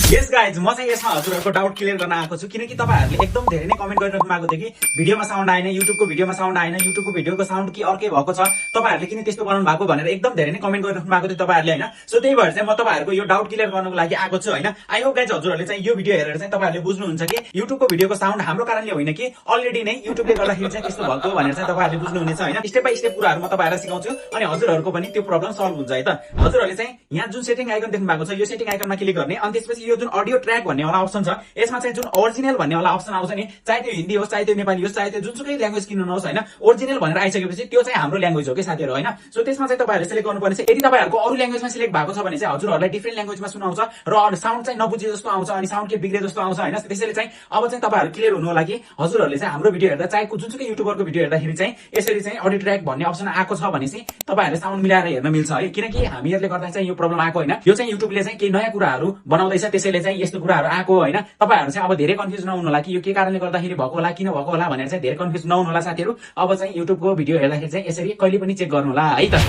यस guys म चाहिँ यसमा हजुरहरूको डाउट क्लियर गर्न आएको छु किनकि तपाईहरुले एकदम धेरै नै कमेन्ट गरिरहनु भएको थियो कि भिडियोमा साउन्ड आएन, युट्युबको भिडियोमा साउन्ड आएन, युट्युबको भिडियोको साउन्ड कि अर्कै भएको छ, तपाईहरुले किन त्यस्तो बनाउनु भएको भनेर एकदम धेरै नै कमेन्ट गरिरहनु भएको थियो तपाईहरुले हैन। सो त्यही भएर चाहिँ म तपाईहरुको यो डाउट क्लियर गर्नको लागि आएको छु हैन। आई होप गाइज हजुरहरूले चाहिँ यो भिडियो हेरेर चाहिँ तपाईहरुले बुझ्नुहुन्छ कि युट्युबको भिडियोको साउन्ड हाम्रो कारणले होइन कि अलरेडी नै युट्युबले गर्दाखेरि चाहिँ त्यस्तो भएको भनेर चाहिँ तपाईहरुले बुझ्नुहुनेछ हैन। स्टेप बाइ स्टेप कुराहरु म तपाईहरुलाई सिकाउँछु अनि हजुरहरूको पनि त्यो प्रब्लम सल्भ हुन्छ है त। हजुरहरूले चाहिँ यहाँ जुन सेटिङ आइकन देख्नु भएको छ यो सेटिङ आइकनमा क्लिक गर्ने अनि त्यसपछि यो जुन अडियो ट्र्याक भन्ने वाला अप्सन छ यसमा चाहिँ जुन ओरिजिनल भन्ने वाला अप्सन आउँछ नि, चाहे त्यो हिन्दी होस् चाहे त्यो नेपाली होस् चाहे त्यो जुनसुकै ल्याङ्ग्वेज किन्नु नहोस् हैन, ओरिजिनल भनेर आइसकेपछि त्यो चाहिँ हाम्रो ल्याङ्ग्वेज हो के साथीहरु हैन। सो त्यसमा चाहिँ तपाईहरुले सिलेक्ट गर्नुपर्ने छ। यदि तपाईहरुको अरु ल्याङ्ग्वेजमा सिलेक्ट भएको छ भने चाहिँ हजुरहरूलाई डिफरेन्ट ल्याङ्ग्वेजमा सुनाउँछ र साउन्ड चाहिँ नबुझे जस्तो आउँछ अनि साउन्ड के बिग्रे जस्तो आउँछ हैन। त्यसैले चाहिँ अब चाहिँ तपाईहरु क्लियर हुनु होला कि हजुरहरूले चाहिँ हाम्रो भिडियो हेर्दा चाहे जुनसुकै युट्युबरको भिडियो हेर्दाखेरि चाहिँ यसरी चाहिँ अडियो ट्र्याक भन्ने अप्सन आएको छ भने चाहिँ तपाईहरुले साउन्ड मिलाएर हेर्न मिल्छ है। किनकि हामीहरुले गर्दा चाहिँ यो प्रब्लम आएको हैन, यो चाहिँ युट्युबले चाहिँ केही नयाँ कुराहरु बनाउँदैछ त्यसैले चाहिँ यस्तो कुराहरु आएको हैन। तपाईहरु चाहिँ अब धेरै कन्फ्युज नहुनु होला कि यो के कारणले गर्दाखेरि भएको होला किन भएको होला भनेर चाहिँ धेरै कन्फ्युज नहुनु होला साथीहरु। अब चाहिँ युट्युबको भिडियो हेर्दाखेरि चाहिँ यसरी कहिले पनि चेक गर्नु होला है त।